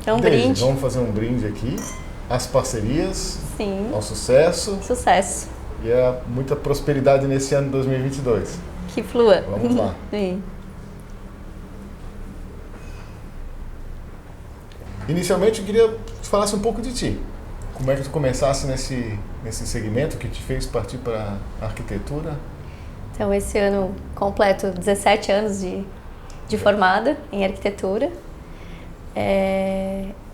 É um Deise, brinde. vamos fazer um brinde aqui. Às parcerias, Sim. ao sucesso Sucesso. e a muita prosperidade nesse ano de 2022. Que flua. Vamos lá. Sim. Inicialmente, eu queria que tu falasse um pouco de ti. Como é que tu começasse nesse segmento que te fez partir para a arquitetura? Então, esse ano completo 17 anos de formada em arquitetura.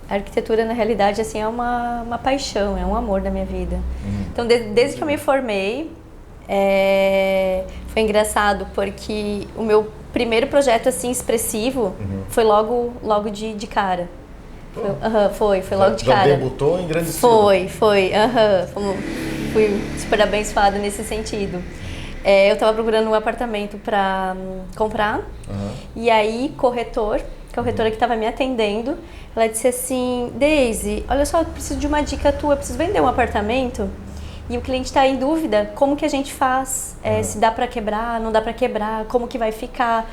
A arquitetura, na realidade, assim, é uma paixão, é um amor da minha vida. Então, desde que eu me formei, foi engraçado, porque o meu primeiro projeto, assim, expressivo, foi logo de cara. Foi logo de cara. Já debutou em grande estilo? Foi. Fui super abençoada nesse sentido. Eu estava procurando um apartamento para comprar, e aí a corretora que estava me atendendo, ela disse assim: Deise, olha só, eu preciso de uma dica tua, eu preciso vender um apartamento e o cliente está em dúvida, como que a gente faz, se dá para quebrar, não dá para quebrar, como que vai ficar.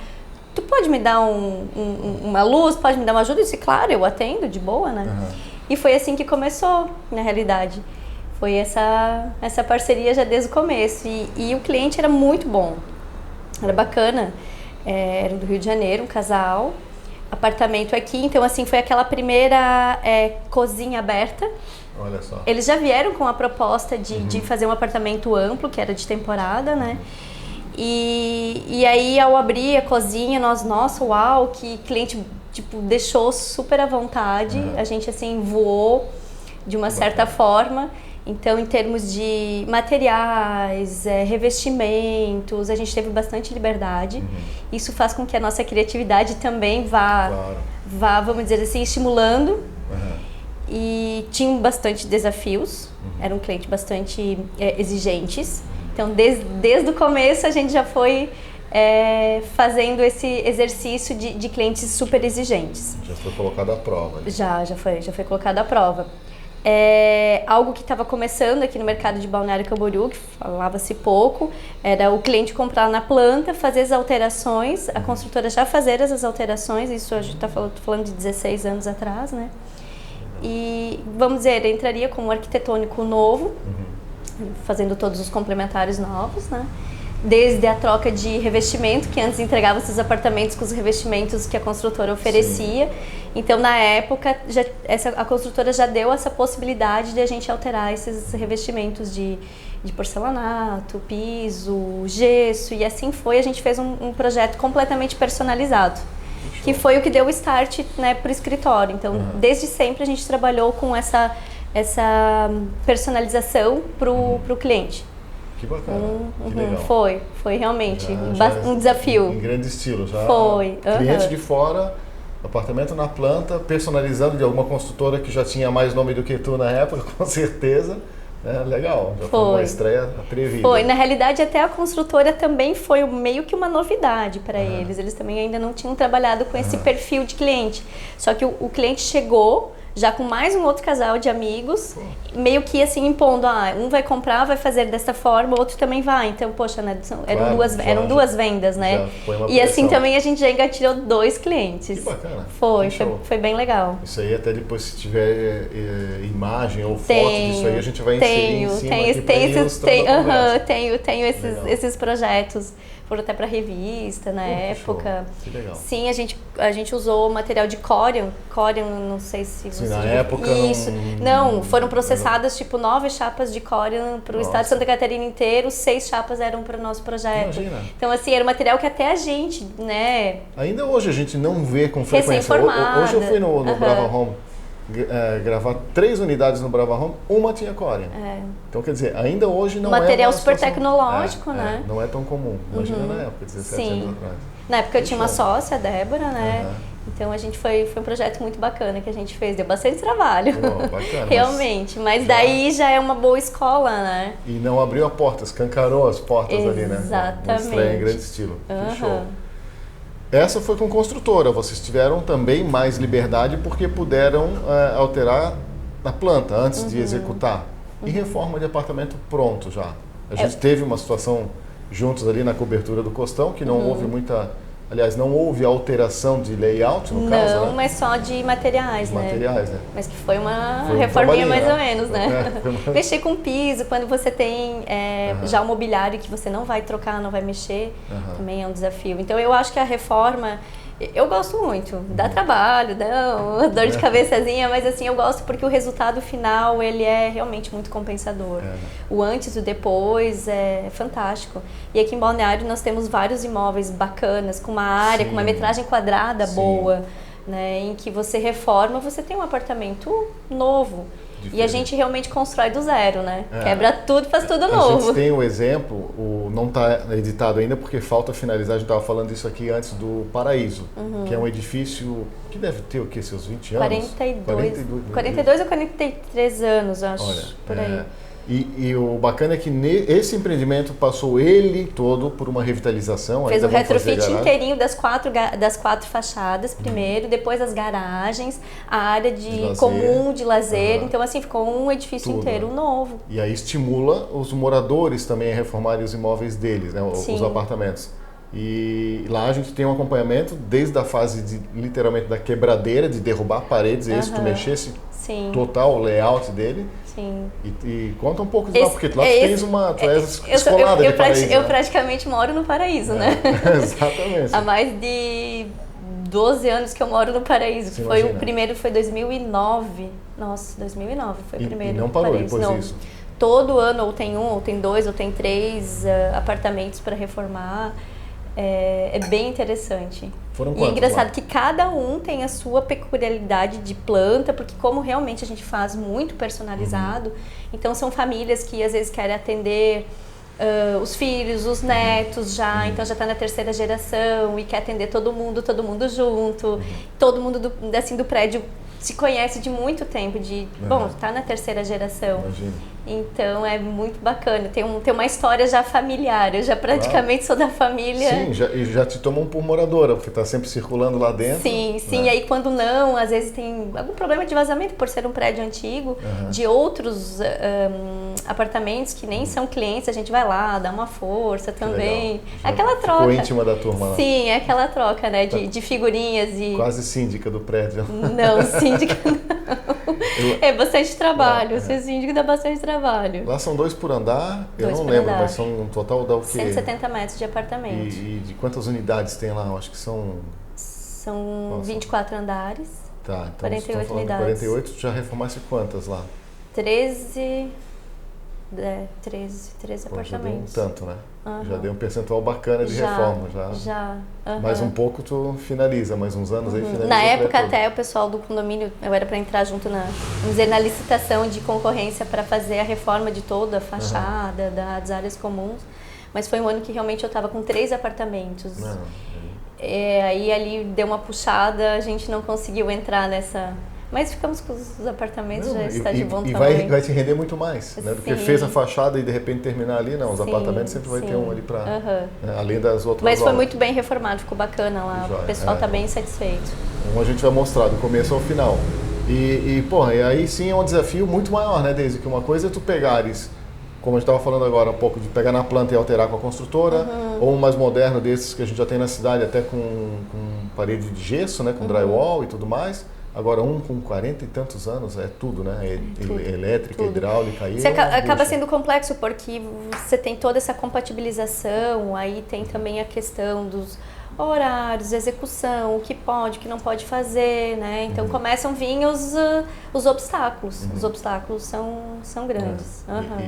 Tu pode me dar uma luz, pode me dar uma ajuda? Eu disse, claro, eu atendo, de boa, né? E foi assim que começou, na realidade. Foi essa parceria já desde o começo. E o cliente era muito bom, era bacana. Era do Rio de Janeiro, um casal, apartamento aqui. Então, assim, foi aquela primeira cozinha aberta. Olha só. Eles já vieram com a proposta de fazer um apartamento amplo, que era de temporada, né? E aí, ao abrir a cozinha, nossa, uau, que cliente, tipo, deixou super à vontade. A gente, assim, voou de uma certa forma. Então, em termos de materiais, revestimentos, a gente teve bastante liberdade. Isso faz com que a nossa criatividade também vá, vamos dizer assim, estimulando. E tinham bastante desafios. Era um cliente bastante exigentes. Então, desde o começo, a gente já foi fazendo esse exercício de clientes super exigentes. Já foi colocado à prova. Já foi colocado à prova. Algo que estava começando aqui no mercado de Balneário Camboriú, que falava-se pouco, era o cliente comprar na planta, fazer as alterações, a construtora já fazer as alterações, isso a gente está falando de 16 anos atrás, né? E, vamos dizer, entraria com um arquitetônico novo, fazendo todos os complementares novos, né? Desde a troca de revestimento, que antes entregava esses apartamentos com os revestimentos que a construtora oferecia. Sim. Então, na época, a construtora já deu essa possibilidade de a gente alterar esses revestimentos de porcelanato, piso, gesso, e assim foi. A gente fez um projeto completamente personalizado, que foi o que deu o start, né, para o escritório. Então, desde sempre a gente trabalhou com essa personalização para o cliente. Que bacana, que legal. Foi realmente um desafio. Em grande estilo, já. Foi. Cliente de fora, apartamento na planta, personalizando de alguma construtora que já tinha mais nome do que tu na época, com certeza. Legal, já foi uma estreia atrevida. Foi, na realidade até a construtora também foi meio que uma novidade para eles. Eles também ainda não tinham trabalhado com esse perfil de cliente. Só que o cliente chegou já com mais um outro casal de amigos, meio que assim impondo, um vai comprar, vai fazer dessa forma, o outro também vai. Então, poxa, né, eram duas vendas, né? E assim também a gente já engatilhou 2 clientes. Que bacana. Foi bem legal. Isso aí até depois, se tiver imagem ou foto disso aí, a gente vai inserir em cima aqui para ilustrar a conversa. Tenho esses projetos. Foram até para revista na época. Que legal. Sim, a gente usou material de Corian. Corian, não sei se você... Na época isso. Não, foram processadas tipo 9 chapas de Corian para o estado de Santa Catarina inteiro, 6 chapas eram para o nosso projeto. Imagina. Então, assim, era um material que até a gente, né... Ainda hoje a gente não vê com frequência. Hoje eu fui no Brava Home gravar 3 unidades no Brava Home, uma tinha Corian. Então, quer dizer, ainda hoje não material é super tecnológico, né? Não é tão comum. Imagina na época, 17 anos atrás. Na época eu tinha uma sócia, a Débora, né? Então a gente foi um projeto muito bacana que a gente fez, deu bastante trabalho. Bacana, realmente, mas daí já é uma boa escola, né? E não abriu a porta, escancarou as portas ali, né? Exatamente. Uma estreia em grande estilo. Que show. Essa foi com construtora, vocês tiveram também mais liberdade porque puderam alterar na planta antes de executar. E reforma de apartamento pronto já. A gente teve uma situação juntos ali na cobertura do Costão, que não houve muita Aliás, não houve alteração de layout no caso, né? Não, mas só de materiais, né? Materiais, né? Mas que foi uma Foi um reforminha mais trabalhinho, ou menos, né? Mexer com piso, quando você tem já o mobiliário que você não vai trocar, não vai mexer, também é um desafio. Então eu acho que a reforma, eu gosto muito, dá trabalho, dá dor de cabeçazinha, mas assim, eu gosto porque o resultado final, ele é realmente muito compensador. O antes e o depois é fantástico. E aqui em Balneário nós temos vários imóveis bacanas, com uma área, com uma metragem quadrada boa, né, em que você reforma, você tem um apartamento novo. Diferente. E a gente realmente constrói do zero, né? Quebra tudo, faz tudo novo. A gente tem um exemplo, não está editado ainda porque falta finalizar, a gente estava falando isso aqui antes do Paraíso, que é um edifício que deve ter o quê? Seus 20 anos? 42 ou 43 anos, acho. Olha, por aí. E o bacana é que esse empreendimento passou ele todo por uma revitalização. Fez o retrofit inteirinho das quatro fachadas primeiro, depois as garagens, a área comum de lazer. Então assim, ficou um edifício inteiro novo. E aí estimula os moradores também a reformarem os imóveis deles, né, os apartamentos. E lá a gente tem um acompanhamento desde a fase literalmente da quebradeira, de derrubar paredes, se tu mexesse total o layout dele. Sim. E conta um pouco de lá, porque lá tu tens uma... Tu és escolada de Paraíso, eu praticamente moro no Paraíso, né? Exatamente. Há mais de 12 anos que eu moro no Paraíso. O primeiro foi 2009. Nossa, 2009 foi o primeiro. E não parou Paraíso. depois disso? Todo ano, ou tem ou tem dois, ou tem três apartamentos para reformar. É bem interessante. Foram e é engraçado que cada um tem a sua peculiaridade de planta, porque como realmente a gente faz muito personalizado, então são famílias que às vezes querem atender os filhos, os netos já, então já está na terceira geração e quer atender todo mundo junto, todo mundo assim, do prédio se conhece de muito tempo, bom, está na terceira geração. Imagina. Então é muito bacana, tem uma história já familiar, eu já praticamente sou da família. Sim, já te tomam por moradora, porque está sempre circulando lá dentro. Sim, e aí quando não, às vezes tem algum problema de vazamento por ser um prédio antigo, de outros apartamentos que nem são clientes, a gente vai lá, dá uma força também. É aquela troca. Ficou íntima da turma lá. Sim, é aquela troca, né, de figurinhas e... Quase síndica do prédio. Não, síndica não. É bastante trabalho, ser síndico dá bastante trabalho. Lá são 2 por andar, eu não lembro, mas são um total dá o quê? 170 metros de apartamento. E de quantas unidades tem lá? Eu acho que são... São 24 andares. Tá, então 48 unidades. 48, já reformasse quantas lá? 13 apartamentos. Já deu um tanto, né? Já deu um percentual bacana de reforma. Já. Mais um pouco tu finaliza, mais uns anos aí finaliza. Na época até o pessoal do condomínio, eu era para entrar junto na licitação de concorrência para fazer a reforma de toda a fachada, das áreas comuns. Mas foi um ano que realmente eu estava com 3 apartamentos. Aí ali deu uma puxada, a gente não conseguiu entrar nessa... Mas ficamos com os apartamentos, já está de bom tamanho. E vai te render muito mais, né? Do que fez a fachada e de repente terminar ali, não. Os apartamentos sempre vai ter um ali para... Né? Além das outras Mas foi obras. muito bem reformado, ficou bacana lá. O pessoal está bem satisfeito. Então a gente vai mostrar do começo ao final. E aí sim é um desafio muito maior, né, Deise? Que uma coisa é tu pegares, como a gente estava falando agora um pouco, de pegar na planta e alterar com a construtora, ou um mais moderno desses que a gente já tem na cidade, até com parede de gesso, né, com drywall e tudo mais. Agora com 40 e tantos anos é tudo, né? Elétrica, hidráulica. Aí acaba sendo complexo porque você tem toda essa compatibilização, aí tem também a questão dos horários, execução, o que pode, o que não pode fazer, né? Então começam a vir os obstáculos. Os obstáculos são grandes.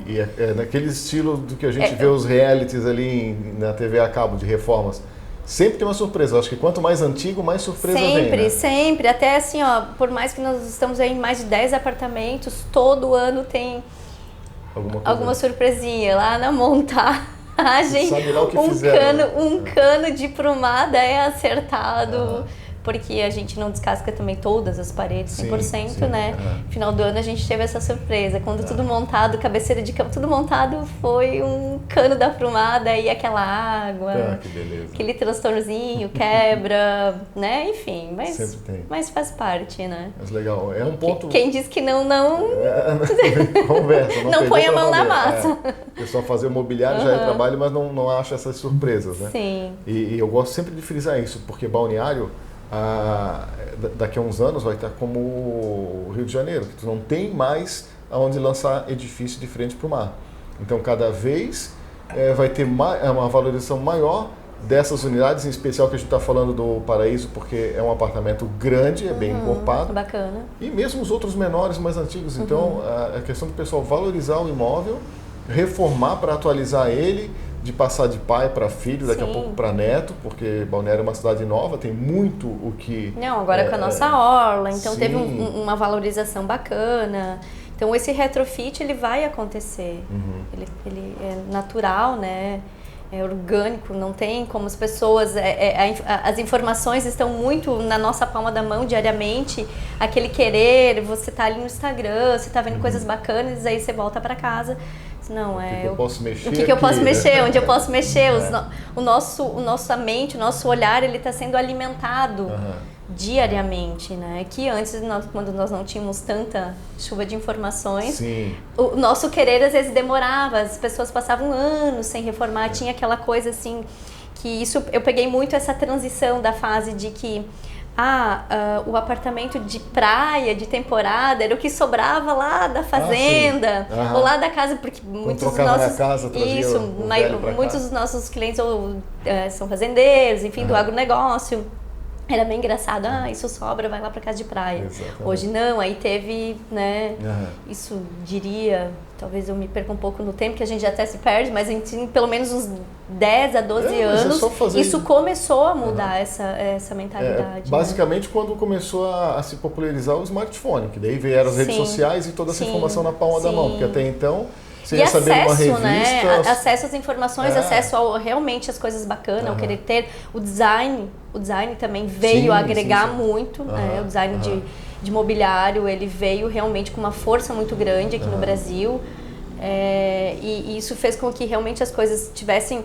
E é naquele estilo do que a gente vê os realities ali na TV a cabo de reformas. Sempre tem uma surpresa. Eu acho que quanto mais antigo, mais surpresa vem, né? Sempre. Até assim, ó, por mais que nós estamos aí em mais de 10 apartamentos, todo ano tem alguma surpresinha lá na montagem. Sabe lá o que cano de prumada é acertado porque a gente não descasca também todas as paredes 100%, sim, né? Final do ano a gente teve essa surpresa. Quando tudo montado, cabeceira de cama, tudo montado, foi um cano da aprumada e aquela água, que beleza. aquele transtornozinho, quebra, né? Enfim, Sempre tem. mas faz parte, né? Mas legal, é um ponto... Quem diz que não... Conversa, não põe a mão na massa. O pessoal fazer o mobiliário já é trabalho, mas não acha essas surpresas, né? Sim. E eu gosto sempre de frisar isso, porque Balneário, daqui a uns anos, vai estar como o Rio de Janeiro, que tu não tem mais aonde lançar edifício de frente para o mar. Então, cada vez vai ter uma valorização maior dessas unidades, em especial que a gente está falando do Paraíso, porque é um apartamento grande, é bem encorpado. Bacana. E mesmo os outros menores, mais antigos. Então, a questão do pessoal valorizar o imóvel, reformar para atualizar ele, de passar de pai para filho, daqui a pouco para neto, porque Balneário é uma cidade nova, tem muito o que... Não, agora com a nossa orla, então teve uma valorização bacana. Então esse retrofit ele vai acontecer, ele é natural, né? É orgânico, não tem como as pessoas... as informações estão muito na nossa palma da mão diariamente, aquele querer, você tá ali no Instagram, você tá vendo coisas bacanas, aí você volta para casa... Não, o que eu posso mexer o que eu posso mexer, onde eu posso mexer. Nossa mente, o nosso olhar, ele está sendo alimentado diariamente, né? Que antes, quando nós não tínhamos tanta chuva de informações, o nosso querer às vezes demorava, as pessoas passavam anos sem reformar, tinha aquela coisa assim, que isso, eu peguei muito essa transição da fase de que o apartamento de praia, de temporada, era o que sobrava lá da fazenda, ou lá da casa, porque muitos dos nossos... casa, muitos dos nossos clientes são fazendeiros, enfim, do agronegócio. Era bem engraçado, isso sobra, vai lá para casa de praia. Exatamente. Hoje não, aí teve, né, isso diria, talvez eu me perca um pouco no tempo, que a gente até se perde, mas a gente, pelo menos uns 10 a 12 anos, isso começou a mudar essa mentalidade. Basicamente, quando começou a se popularizar o smartphone, que daí vieram as redes sociais e toda essa informação na palma da mão, porque até então... Você ia saber uma revista, né? Acesso às informações, acesso a realmente as coisas bacanas, ao querer ter. O design também veio agregar muito, né? O design de mobiliário, ele veio realmente com uma força muito grande aqui no Brasil. E isso fez com que realmente as coisas tivessem...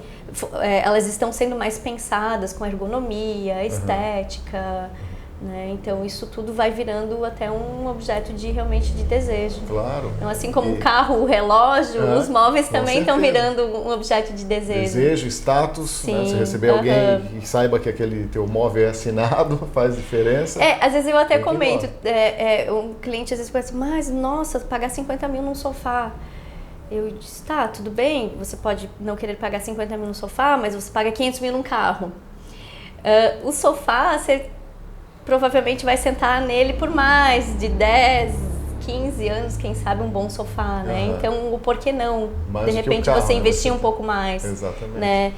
elas estão sendo mais pensadas com ergonomia, estética... Né? Então isso tudo vai virando até um objeto realmente de desejo. Claro. Então, assim como o carro, o relógio, os móveis também estão virando um objeto de desejo. Desejo, status, né? Você receber alguém que saiba que aquele teu móvel é assinado, faz diferença. Às vezes eu até comento, um cliente às vezes pensa, mas nossa, pagar 50 mil num sofá. Eu disse, tá, tudo bem, você pode não querer pagar 50 mil no sofá, mas você paga 500 mil num carro. O sofá, você provavelmente vai sentar nele por mais de 10, 15 anos, quem sabe um bom sofá, né? Então, o porquê não? De repente você investir um pouco mais. Exatamente. Né?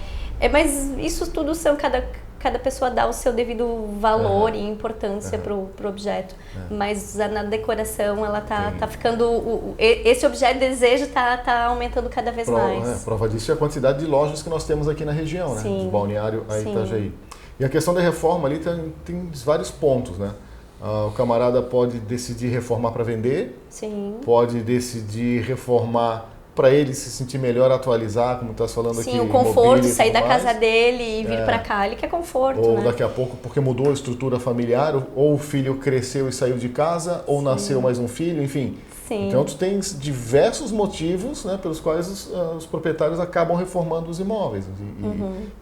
Mas isso tudo são, cada pessoa dá o seu devido valor e importância pro objeto. Mas na decoração, ela tá ficando... esse objeto de desejo tá aumentando cada vez mais. Prova disso é a quantidade de lojas que nós temos aqui na região, né? De Balneário a Itajaí. E a questão da reforma ali tem vários pontos, né? O camarada pode decidir reformar para vender, pode decidir reformar para ele se sentir melhor, atualizar, como tu estás falando aqui. Sim, o conforto, sair da casa dele e vir para cá, ele quer conforto, ou né? daqui a pouco, porque mudou a estrutura familiar, ou o filho cresceu e saiu de casa, ou nasceu mais um filho, enfim. Então, tu tens diversos motivos, né, pelos quais os proprietários acabam reformando os imóveis.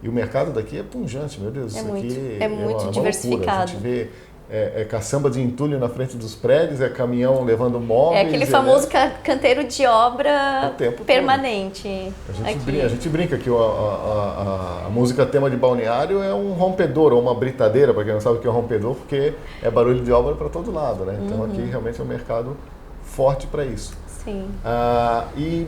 E o mercado daqui é pujante, meu Deus. É isso muito, aqui é muito diversificado. Loucura. A gente vê caçamba de entulho na frente dos prédios, caminhão levando móveis. É aquele famoso canteiro de obra permanente. A gente brinca que a música tema de Balneário é um rompedor ou uma britadeira, para quem não sabe o que é um rompedor, porque é barulho de obra para todo lado, né? Então aqui realmente é um mercado forte para isso. Sim. E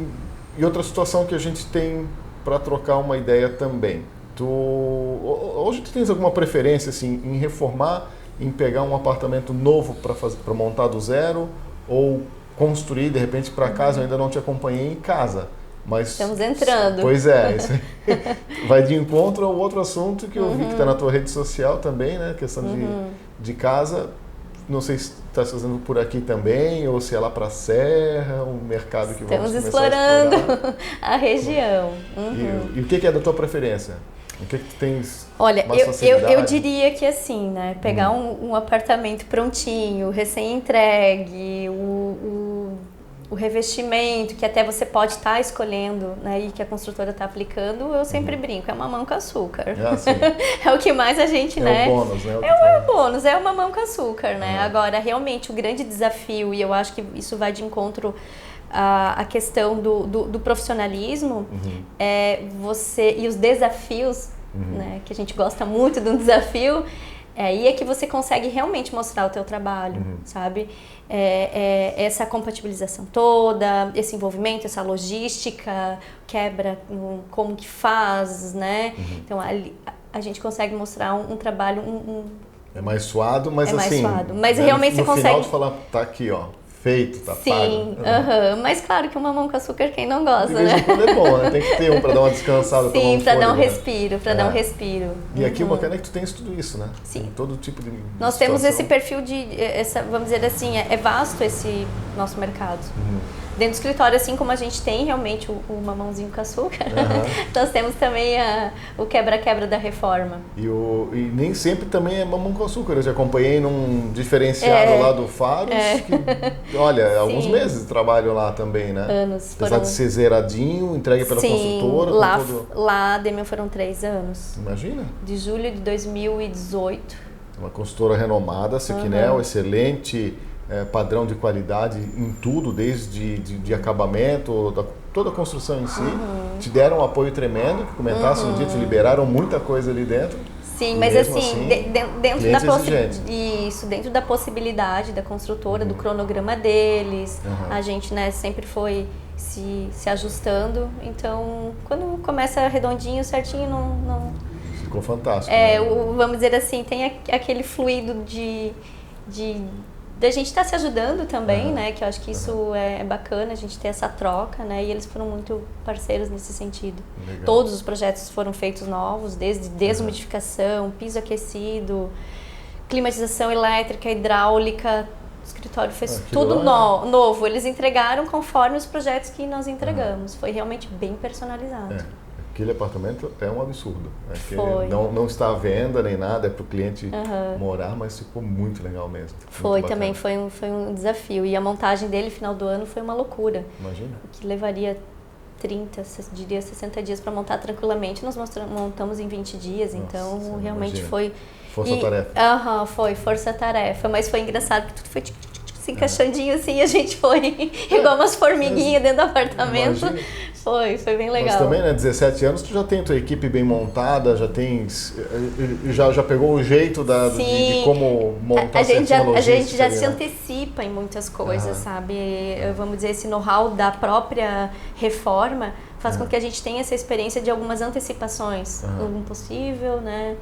outra situação que a gente tem para trocar uma ideia também. Hoje tu tens alguma preferência assim, em reformar, em pegar um apartamento novo para montar do zero, ou construir de repente para casa? Eu ainda não te acompanhei em casa, Mas, estamos entrando. Pois é, isso vai de encontro ao outro assunto que eu vi que está na tua rede social também, né? Questão de casa. Não sei se está fazendo por aqui também ou se é lá para a Serra, um mercado que vamos começar explorando a explorar. a região. E o que é da tua preferência? O que tu tens? Olha, mais facilidade? eu diria que assim, né? Pegar um apartamento prontinho, recém-entregue, o revestimento que até você pode estar escolhendo, né, e que a construtora está aplicando, eu sempre brinco, é mamão com açúcar. É o que mais a gente, né? É o bônus, né? É o bônus, é o mamão com açúcar, né? Agora, realmente, o grande desafio, e eu acho que isso vai de encontro à questão do profissionalismo, é você, e os desafios, né, que a gente gosta muito de um desafio, aí é que você consegue realmente mostrar o teu trabalho, sabe? Essa compatibilização toda, esse envolvimento, essa logística, quebra, como que faz, né? Então, a gente consegue mostrar um trabalho... É mais suado, mas assim... mais suado, mas realmente você consegue... No final, tu fala, tá aqui, ó. Feito, tá pago. Sim, mas claro que um mamão com açúcar quem não gosta, de vez em quando é bom, né? Tem que ter um para dar uma descansada. Sim, para dar um respiro, dar um respiro. E aqui o bacana é que tu tens tudo isso, né? Sim. Tem todo tipo de Nós temos esse perfil vamos dizer assim, é vasto esse nosso mercado. Dentro do escritório, assim como a gente tem realmente o mamãozinho com açúcar, nós temos também o quebra-quebra da reforma. E nem sempre também é mamão com açúcar. Eu já acompanhei num diferenciado lá do Faros, que, olha, alguns meses de trabalho lá também, né? Anos. Apesar de ser zeradinho, entregue pela construtora. Lá, Demian, foram 3 anos. Imagina. De julho de 2018. Uma construtora renomada, Sequinel, excelente... padrão de qualidade em tudo, desde de acabamento, toda a construção em si. Te deram um apoio tremendo, que comentasse um dia, te liberaram muita coisa ali dentro. Sim, mas assim, dentro da possibilidade da construtora, do cronograma deles, a gente, né, sempre foi se ajustando. Então, quando começa redondinho, certinho, não... Ficou fantástico. Vamos dizer assim, tem aquele fluido da gente estar se ajudando também, né? Que eu acho que isso é bacana, a gente ter essa troca, né? E eles foram muito parceiros nesse sentido. Legal. Todos os projetos foram feitos novos, desde desumidificação, piso aquecido, climatização elétrica, hidráulica. O escritório fez tudo novo. Eles entregaram conforme os projetos que nós entregamos. Foi realmente bem personalizado. Aquele apartamento é um absurdo. Foi. Não está à venda nem nada, é para o cliente morar, mas ficou muito legal mesmo. Foi também, foi um desafio. E a montagem dele, final do ano, foi uma loucura. Imagina. Que levaria 30, diria 60 dias para montar tranquilamente. Nós montamos em 20 dias, então realmente foi... Força-tarefa. Foi força-tarefa, mas foi engraçado porque tudo foi se encaixandinho assim e a gente foi igual umas formiguinhas dentro do apartamento. Imagina. Foi bem legal. Mas também, né, 17 anos, tu já tem tua equipe bem montada, já tens, já pegou o jeito de como montar a gente a gente já se antecipa em muitas coisas, sabe? Vamos dizer, esse know-how da própria reforma faz com que a gente tenha essa experiência de algumas antecipações, algum possível, né?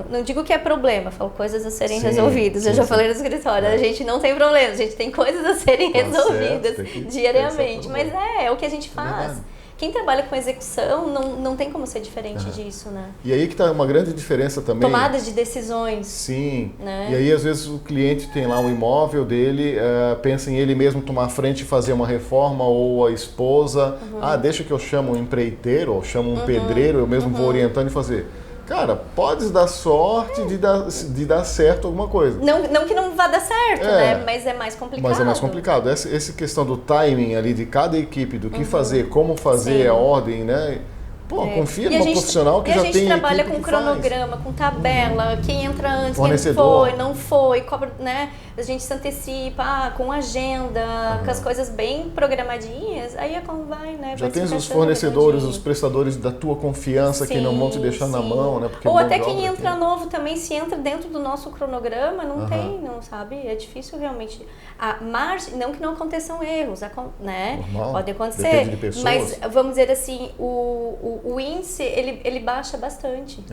Não digo que é problema, falo coisas a serem resolvidas. Eu já falei no escritório, a gente não tem problema, a gente tem coisas a serem resolvidas diariamente. Mas é o que a gente faz. Quem trabalha com execução não tem como ser diferente disso, né? E aí que está uma grande diferença também. Tomadas de decisões. Sim. Né? E aí às vezes o cliente tem lá um imóvel dele, pensa em ele mesmo tomar a frente e fazer uma reforma, ou a esposa, deixa que eu chamo um empreiteiro, ou chamo um pedreiro, eu mesmo vou orientando e fazer. Cara, pode dar sorte de dar certo alguma coisa. Não que não vá dar certo, né? Mas é mais complicado. Mas é mais complicado. Essa questão do timing ali de cada equipe, do que fazer, como fazer, a ordem, né? Pô, confia numa profissional que já tem. E a gente trabalha com cronograma, com tabela, quem entra antes, fornecedor. quem foi, não foi, cobra, né? A gente se antecipa, com agenda, com as coisas bem programadinhas, aí é como vai, né? Já tens os fornecedores, os prestadores da tua confiança que não vão te deixar na mão, né? Porque ou até quem entra novo também, se entra dentro do nosso cronograma, não sabe? É difícil realmente. A margem, não que não aconteçam erros, né? Normal, pode acontecer, depende de pessoas. mas vamos dizer assim, o índice ele baixa bastante.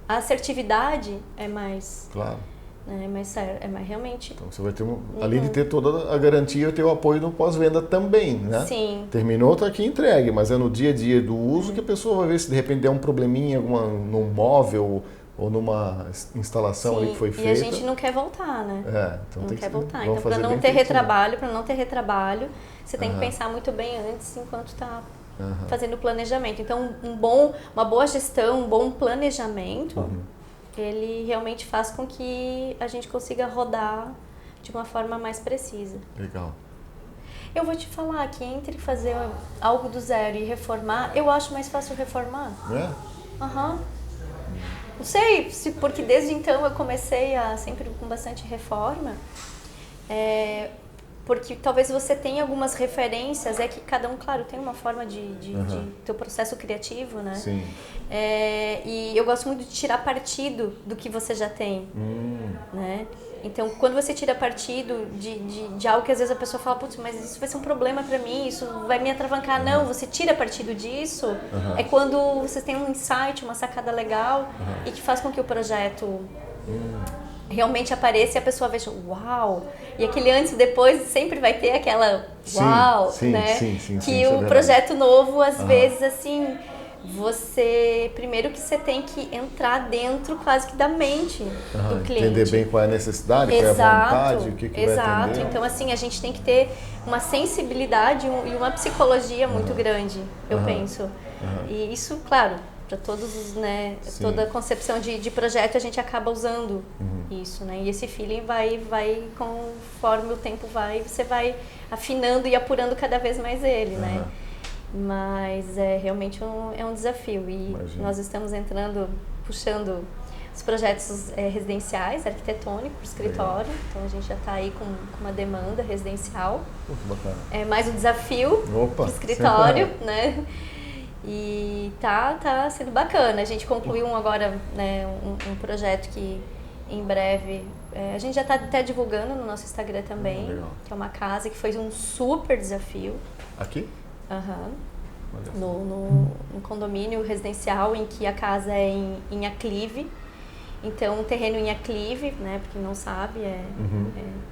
A assertividade é mais. Claro. né? Mas realmente... Então você vai ter, além de ter toda a garantia, ter o apoio no pós-venda também, né? Sim. Terminou, está aqui entregue, mas é no dia a dia do uso que a pessoa vai ver se de repente der um probleminha num móvel ou numa instalação ali que foi feita. E a gente não quer voltar, né? Então não quer voltar. Então, para não ter retrabalho, você tem que pensar muito bem antes enquanto está fazendo o planejamento. Então, uma boa gestão, um bom planejamento, ele realmente faz com que a gente consiga rodar de uma forma mais precisa. Legal. Eu vou te falar que entre fazer algo do zero e reformar, eu acho mais fácil reformar. Não sei, porque desde então eu comecei sempre com bastante reforma, porque talvez você tenha algumas referências, que cada um, claro, tem uma forma de ter o processo criativo, né? Sim. E eu gosto muito de tirar partido do que você já tem, né? Então, quando você tira partido de algo que às vezes a pessoa fala, putz, mas isso vai ser um problema pra mim, isso vai me atravancar. Não, você tira partido disso, é quando você tem um insight, uma sacada legal e que faz com que o projeto realmente apareça e a pessoa veja, uau! E aquele antes e depois sempre vai ter aquela uau, né? Que o projeto novo, às vezes, assim... Primeiro que você tem que entrar dentro quase que da mente do cliente. Entender bem qual é a necessidade, qual é a vontade, o que vai atender. Então, assim, a gente tem que ter uma sensibilidade e uma psicologia muito grande, eu penso. E isso, claro, para todos os, né, toda a concepção de projeto a gente acaba usando isso, né? E esse feeling vai conforme o tempo você vai afinando e apurando cada vez mais ele, né? Mas é realmente um desafio e nós estamos puxando os projetos residenciais, arquitetônicos, para o escritório. Então a gente já está aí com uma demanda residencial. Bacana. É mais um desafio para o escritório, né? E tá sendo bacana. A gente concluiu agora, né, um projeto que em breve a gente já está até divulgando no nosso Instagram também, que é uma casa que foi um super desafio. Aqui? No condomínio residencial em que a casa é em aclive. Então, um terreno em aclive, né, para quem não sabe,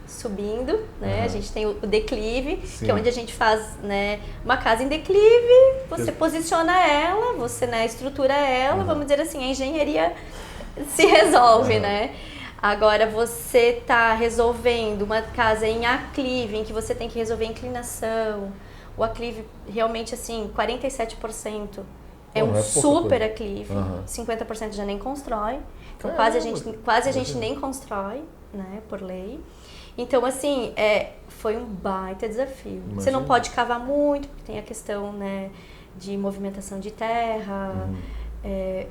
subindo, né? A gente tem o declive, que é onde a gente faz, né, uma casa em declive, você posiciona ela, você, né, estrutura ela, vamos dizer assim, a engenharia se resolve, né? Agora, você está resolvendo uma casa em aclive, em que você tem que resolver a inclinação. O aclive, realmente, assim, 47% é um super aclive, 50% já nem constrói. Então, quase a gente nem constrói, né, por lei. Então, assim, foi um baita desafio. Imagina. Você não pode cavar muito, porque tem a questão, né, de movimentação de terra.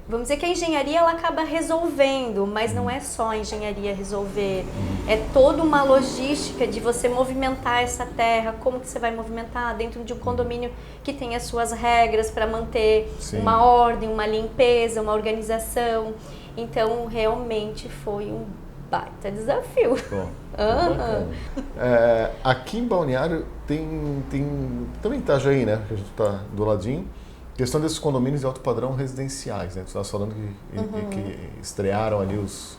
Vamos dizer que a engenharia ela acaba resolvendo, mas não é só a engenharia resolver, é toda uma logística de você movimentar essa terra, como que você vai movimentar dentro de um condomínio que tem as suas regras para manter uma ordem, uma limpeza, uma organização. Então, realmente foi um baita desafio. Aqui em Balneário tem também Itajaí, né, que a gente está do ladinho. Questão desses condomínios de alto padrão residenciais, né? Tu estava falando que estrearam ali os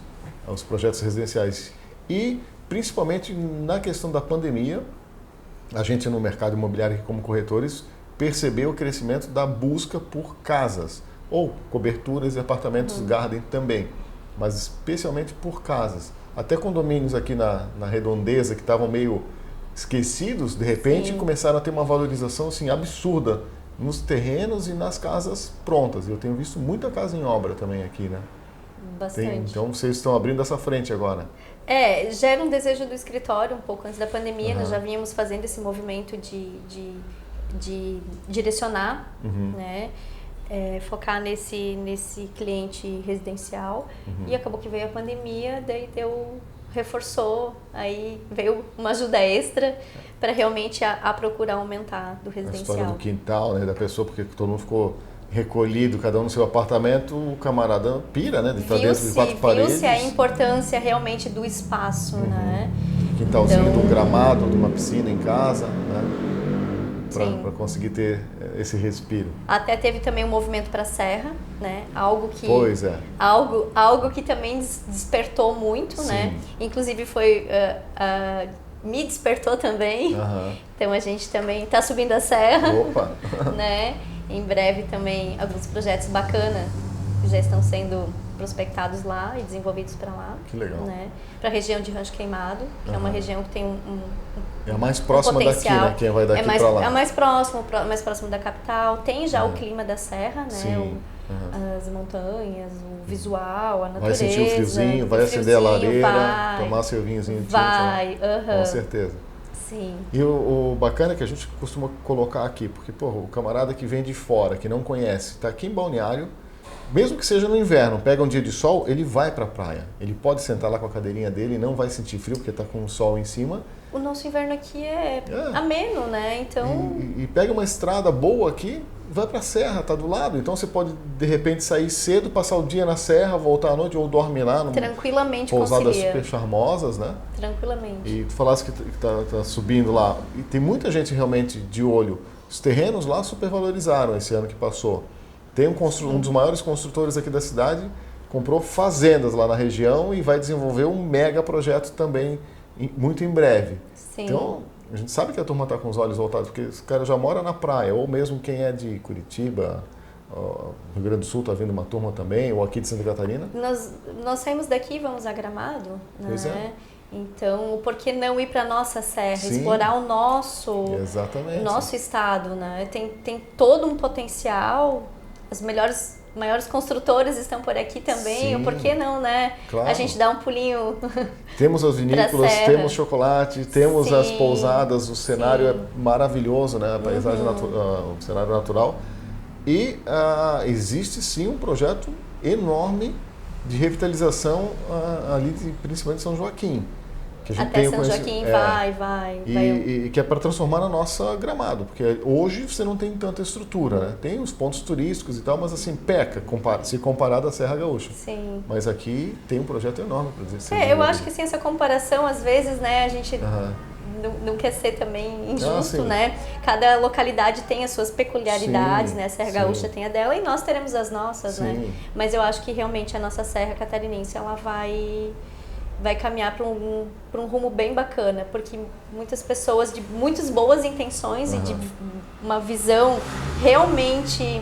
projetos residenciais. E, principalmente na questão da pandemia, a gente no mercado imobiliário aqui como corretores percebeu o crescimento da busca por casas, ou coberturas e apartamentos garden também, mas especialmente por casas. Até condomínios aqui na redondeza que estavam meio esquecidos, de repente começaram a ter uma valorização assim, absurda nos terrenos e nas casas prontas. Eu tenho visto muita casa em obra também aqui, né? Bastante. Então vocês estão abrindo essa frente agora. Gera um desejo do escritório um pouco antes da pandemia. Nós já vínhamos fazendo esse movimento de direcionar, né? Focar nesse cliente residencial. E acabou que veio a pandemia, daí reforçou, aí veio uma ajuda extra para realmente a procura aumentar do residencial. A história do quintal, né, da pessoa, porque todo mundo ficou recolhido, cada um no seu apartamento, o camarada pira, né, de estar dentro de quatro paredes. Viu-se a importância realmente do espaço, né? Quintalzinho, de um gramado, de uma piscina em casa, né? Para conseguir ter esse respiro. Até teve também um movimento para a Serra, né? Algo que, pois é. algo que também despertou muito, Sim. né? Inclusive me despertou também. Então a gente também está subindo a serra. Opa! Né? Em breve também alguns projetos bacanas já estão sendo prospectados lá e desenvolvidos para lá. Que legal. Né? Para a região de Rancho Queimado, que é uma região que tem é a mais próxima daqui, né? Quem vai daqui para lá. É mais próximo da capital. Tem já o clima da serra, né? Sim. As montanhas, o visual, a natureza. Vai sentir o friozinho, vai acender a lareira, tomar seu vinhozinho de vai, com certeza. Sim. E o bacana é que a gente costuma colocar aqui, porque o camarada que vem de fora, que não conhece, está aqui em Balneário, mesmo que seja no inverno, pega um dia de sol, ele vai para a praia. Ele pode sentar lá com a cadeirinha dele e não vai sentir frio, porque está com o sol em cima. O nosso inverno aqui é ameno, né? Então... E pega uma estrada boa aqui, vai para a serra, tá do lado. Então você pode, de repente, sair cedo, passar o dia na serra, voltar à noite ou dormir lá. Tranquilamente pousadas super charmosas, né? Tranquilamente. E tu falaste que tá subindo lá. E tem muita gente realmente de olho. Os terrenos lá supervalorizaram esse ano que passou. Tem um dos maiores construtores aqui da cidade, comprou fazendas lá na região e vai desenvolver um mega projeto também muito em breve. Sim. Então, a gente sabe que a turma está com os olhos voltados, porque esse cara já mora na praia, ou mesmo quem é de Curitiba, Rio Grande do Sul está vindo uma turma também, ou aqui de Santa Catarina. Nós saímos daqui e vamos a Gramado, né? Pois é. Então, por que não ir para a nossa serra, Sim. Explorar o nosso estado, né? Tem todo um potencial, os maiores construtores estão por aqui também, ou por que não, né? Claro. A gente dá um pulinho. Temos as vinícolas, temos chocolate, temos as pousadas, o cenário é maravilhoso, né? A paisagem o cenário natural. E existe sim um projeto enorme de revitalização ali, principalmente de São Joaquim. Que a gente até São Joaquim vai. E que é para transformar na nossa Gramado, porque hoje você não tem tanta estrutura, né? Tem os pontos turísticos e tal, mas assim, peca se comparado à Serra Gaúcha. Sim. Mas aqui tem um projeto enorme para dizer. Eu acho que assim, essa comparação, às vezes, né, a gente não quer ser também injusto, né? Cada localidade tem as suas peculiaridades, né? A Serra Gaúcha tem a dela e nós teremos as nossas, né? Mas eu acho que realmente a nossa Serra Catarinense, ela vai caminhar para um rumo bem bacana, porque muitas pessoas de muitas boas intenções e de uma visão realmente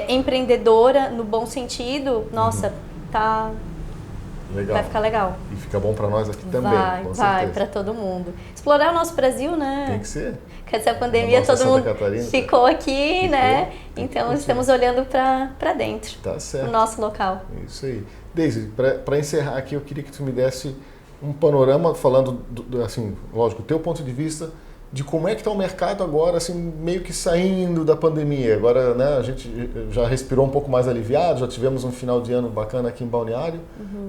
empreendedora, no bom sentido, nossa, legal. Vai ficar legal. E fica bom para nós aqui também, vai para todo mundo. Explorar o nosso Brasil, né? Tem que ser. Com essa pandemia todo mundo ficou aqui, né? Então estamos olhando para dentro. Tá certo. No nosso local. Isso aí. Deise, para encerrar aqui, eu queria que tu me desse um panorama, falando, assim, lógico, o teu ponto de vista, de como é que está o mercado agora, assim, meio que saindo da pandemia. Agora, né, a gente já respirou um pouco mais aliviado, já tivemos um final de ano bacana aqui em Balneário.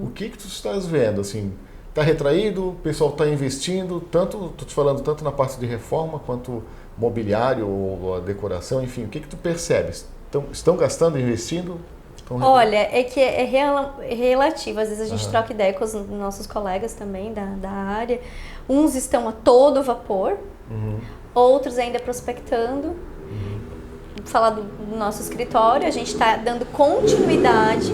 O que tu estás vendo, assim? Está retraído, o pessoal está investindo, estou te falando tanto na parte de reforma quanto mobiliário ou a decoração, enfim, o que tu percebes? Estão gastando, investindo? Olha, é que é relativo. Às vezes a gente troca ideia com os nossos colegas também da área. Uns estão a todo vapor, outros ainda prospectando. Falar do nosso escritório, a gente está dando continuidade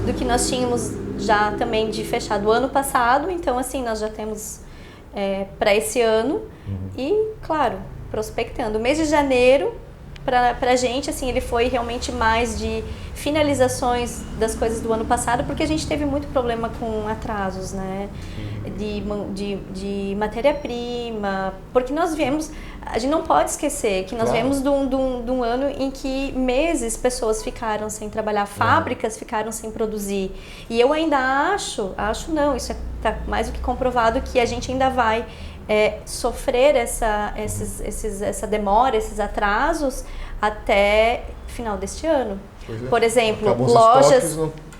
do que nós tínhamos já também de fechado o ano passado. Então, assim, nós já temos para esse ano e, claro, prospectando. O mês de janeiro, para a gente, assim, ele foi realmente mais de finalizações das coisas do ano passado, porque a gente teve muito problema com atrasos, né? De matéria-prima, porque nós viemos, a gente não pode esquecer que nós viemos de um ano em que meses pessoas ficaram sem trabalhar, fábricas ficaram sem produzir. E eu ainda acho não, isso está mais do que comprovado, que a gente ainda vai sofrer essa demora, esses atrasos até final deste ano. Por exemplo,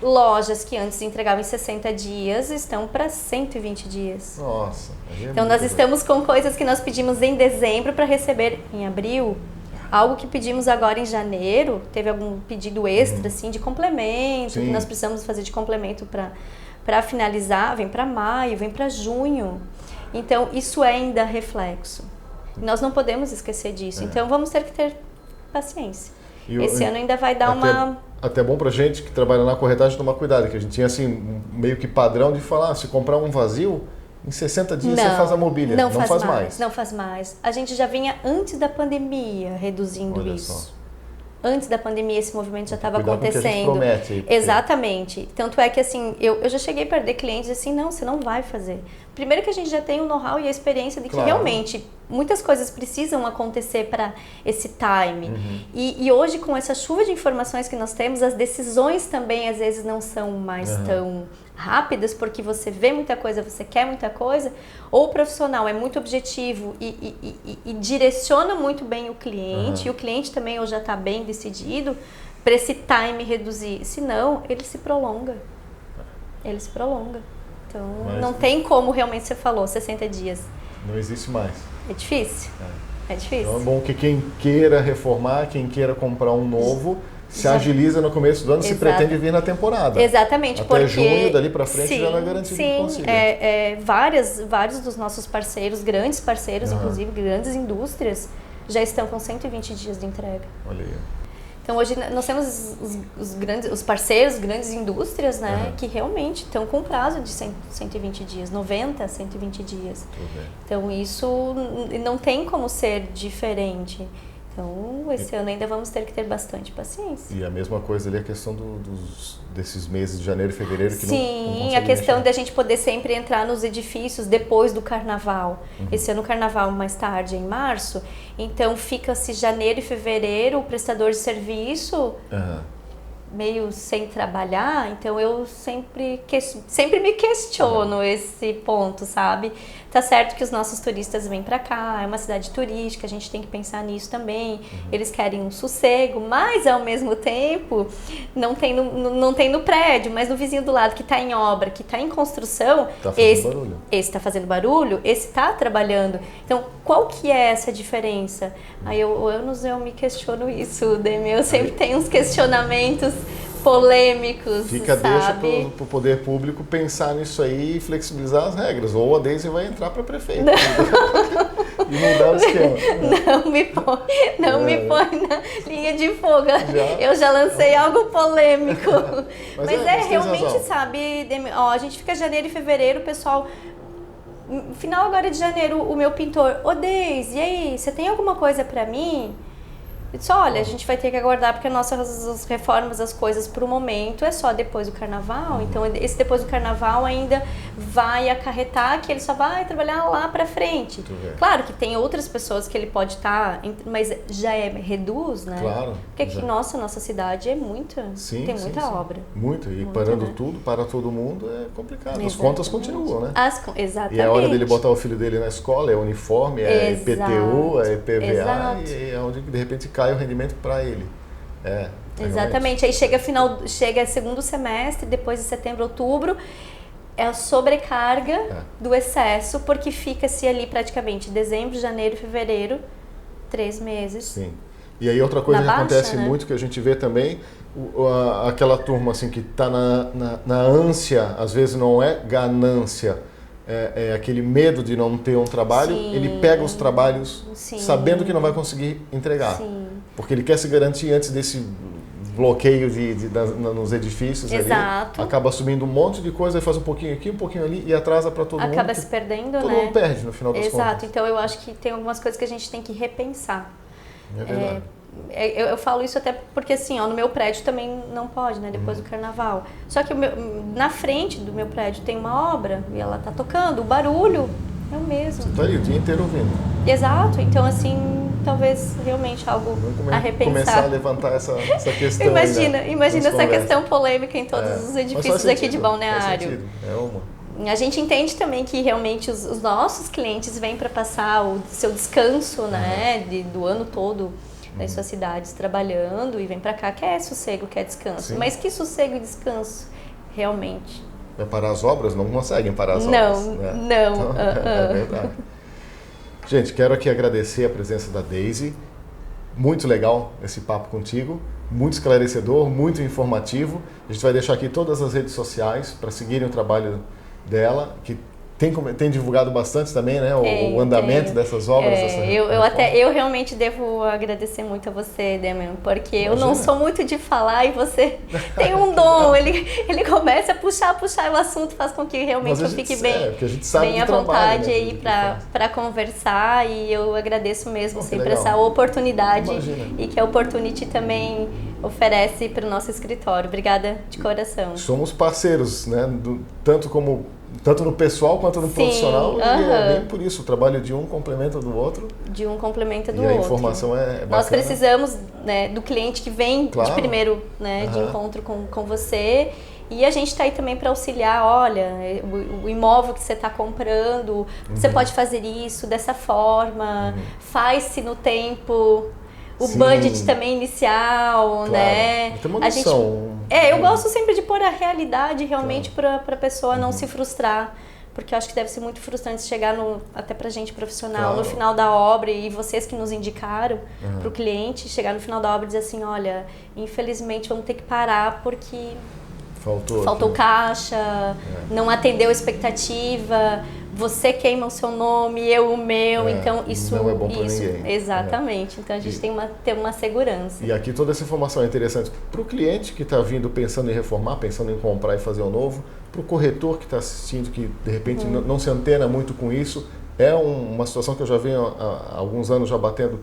lojas que antes entregavam em 60 dias estão para 120 dias. Nossa. Então nós estamos com coisas que nós pedimos em dezembro para receber em abril. Algo que pedimos agora em janeiro, teve algum pedido extra assim, de complemento, que nós precisamos fazer de complemento para finalizar, vem para maio, vem para junho. Então, isso é ainda reflexo. Nós não podemos esquecer disso. Então, vamos ter que ter paciência. Esse ano ainda vai dar até bom pra gente que trabalha na corretagem tomar cuidado, que a gente tinha assim, meio que padrão de falar, se comprar um vazio, em 60 dias você faz a mobília, não faz mais. Não faz mais. A gente já vinha antes da pandemia reduzindo Olha isso. só. Antes da pandemia esse movimento já estava Cuidado com o que a gente acontecendo. promete. Exatamente. Tanto é que assim, eu já cheguei a perder clientes assim, não, você não vai fazer. Primeiro que a gente já tem o know-how e a experiência de que realmente muitas coisas precisam acontecer para esse time. E hoje com essa chuva de informações que nós temos, as decisões também às vezes não são mais tão rápidas, porque você vê muita coisa, você quer muita coisa, ou o profissional é muito objetivo e direciona muito bem o cliente, e o cliente também ou já está bem decidido para esse time reduzir. Senão, ele se prolonga. Ele se prolonga. Então, não tem como realmente, você falou, 60 dias. Não existe mais. É difícil. É difícil. Então é bom que quem queira reformar, quem queira comprar um novo, se agiliza no começo do ano, se pretende vir na temporada. Exatamente. Até porque, junho, dali para frente, já não é garantido que consiga. Vários dos nossos parceiros, grandes parceiros, inclusive grandes indústrias, já estão com 120 dias de entrega. Olha aí. Então hoje nós temos os parceiros, grandes indústrias, né, que realmente estão com prazo de 120 dias, 90 a 120 dias. Então isso não tem como ser diferente. Então esse ano ainda vamos ter que ter bastante paciência. E a mesma coisa ali, a questão desses meses de janeiro e fevereiro que não a questão de a gente poder sempre entrar nos edifícios depois do carnaval. Esse ano o carnaval mais tarde, em março, então fica-se janeiro e fevereiro, o prestador de serviço meio sem trabalhar, então eu sempre me questiono esse ponto, sabe? Tá certo que os nossos turistas vêm para cá, é uma cidade turística, a gente tem que pensar nisso também. Eles querem um sossego, mas ao mesmo tempo não tem no prédio, mas no vizinho do lado que está em obra, que está em construção, esse está fazendo barulho, esse está trabalhando. Então, qual que é essa diferença? Aí eu me questiono isso, Demi, eu sempre tenho uns questionamentos polêmicos, deixa para o poder público pensar nisso aí e flexibilizar as regras. Ou a Daisy vai entrar para prefeito. E mudar o esquema. Não me põe na linha de fogo. Eu já lancei algo polêmico. Mas realmente, sabe, Demi, a gente fica janeiro e fevereiro, o pessoal... Final agora de janeiro, o meu pintor, Daisy, e aí, você tem alguma coisa para mim? Eu disse, olha, a gente vai ter que aguardar porque as reformas, as coisas pro momento é só depois do carnaval. Então esse depois do carnaval ainda vai acarretar que ele só vai trabalhar lá pra frente. Claro que tem outras pessoas que ele pode estar, mas já reduz, né? Claro. Porque aqui, nossa cidade é muita, tem muita obra. Muito, e parando tudo, para todo mundo é complicado. Exatamente. As contas continuam, né? Exatamente. E é a hora dele botar o filho dele na escola, é uniforme, é IPTU, é IPVA, e é onde de repente cai o rendimento para ele. Exatamente. Aí chega segundo semestre, depois de setembro, outubro, é a sobrecarga do excesso, porque fica-se ali praticamente dezembro, janeiro, fevereiro, 3 meses. Sim. E aí outra coisa que acontece muito, que a gente vê também, aquela turma assim que está na ânsia, às vezes não é ganância, é aquele medo de não ter um trabalho, ele pega os trabalhos sabendo que não vai conseguir entregar. Porque ele quer se garantir antes desse bloqueio nos edifícios. Exato. Ali, acaba assumindo um monte de coisa, faz um pouquinho aqui, um pouquinho ali e atrasa para todo mundo. Acaba se perdendo, todo mundo perde no final das contas. Exato. Então eu acho que tem algumas coisas que a gente tem que repensar. É verdade. Eu falo isso até porque assim, no meu prédio também não pode, né, depois do carnaval. Só que na frente do meu prédio tem uma obra e ela tá tocando, o barulho é o mesmo. Você tá aí o dia inteiro ouvindo. Exato, então assim, talvez realmente algo a repensar. Começar a levantar essa questão. Imagina essa questão polêmica em todos os edifícios aqui de Balneário. Faz sentido. A gente entende também que realmente os nossos clientes vêm para passar o seu descanso, né, do ano todo nas suas cidades trabalhando e vem para cá, quer sossego, quer descanso. Sim. Mas que sossego e descanso realmente? Vai parar as obras? Não conseguem parar as obras. Não. Então, é verdade. Gente, quero aqui agradecer a presença da Daisy. Muito legal esse papo contigo. Muito esclarecedor, muito informativo. A gente vai deixar aqui todas as redes sociais para seguirem o trabalho dela, que tem divulgado bastante também, né? O andamento dessas obras. Eu realmente devo agradecer muito a você, Demian, porque eu não sou muito de falar e você tem um dom. Ele começa a puxar o assunto, faz com que realmente eu fique bem à vontade aí para conversar, e eu agradeço mesmo sempre essa oportunidade e que a Opportunity também oferece para o nosso escritório. Obrigada de coração. Somos parceiros, né? Tanto no pessoal quanto no profissional, e é bem por isso, o trabalho de um complementa do outro. De um complementa do outro. E a informação é bacana. Nós precisamos, né, do cliente que vem de primeiro, né, de encontro com você, e a gente está aí também para auxiliar. Olha, o imóvel que você está comprando, você pode fazer isso dessa forma, faz-se no tempo. O budget também inicial, né? Tem uma noção. Eu gosto sempre de pôr a realidade realmente para a pessoa não se frustrar, porque eu acho que deve ser muito frustrante chegar até pra gente profissional no final da obra, e vocês que nos indicaram para o cliente, chegar no final da obra e dizer assim, olha, infelizmente vamos ter que parar porque faltou caixa, não atendeu a expectativa, você queima o seu nome, eu o meu, então isso não é bom para ninguém. Exatamente, então a gente tem ter uma segurança. E aqui toda essa informação é interessante para o cliente que está vindo pensando em reformar, pensando em comprar e fazer o novo, para o corretor que está assistindo, que de repente não se antena muito com isso. É uma situação que eu já venho há alguns anos já batendo.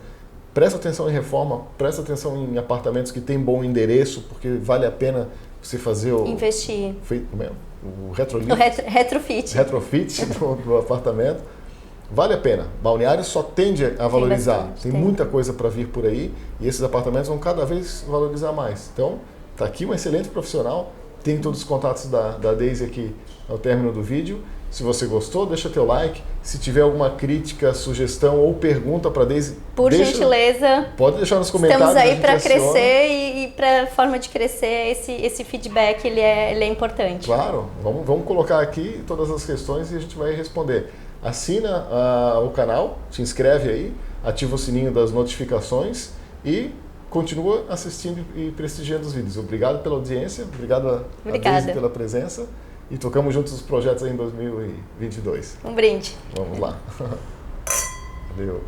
Presta atenção em reforma, presta atenção em apartamentos que têm bom endereço, porque vale a pena você fazer investir. O retrofit do apartamento. Vale a pena. Balneário só tende a valorizar. Tem muita coisa para vir por aí, e esses apartamentos vão cada vez valorizar mais. Então, está aqui um excelente profissional. Tem todos os contatos da Daisy aqui ao término do vídeo. Se você gostou, deixa teu like. Se tiver alguma crítica, sugestão ou pergunta para a Daisy, por gentileza, pode deixar nos comentários. Estamos aí para crescer, e para a forma de crescer, esse feedback ele é importante. Claro, vamos colocar aqui todas as questões e a gente vai responder. Assina o canal, se inscreve aí, ativa o sininho das notificações e continua assistindo e prestigiando os vídeos. Obrigado pela audiência, obrigado a Daisy pela presença. E tocamos juntos os projetos aí em 2022. Um brinde. Vamos lá. Valeu.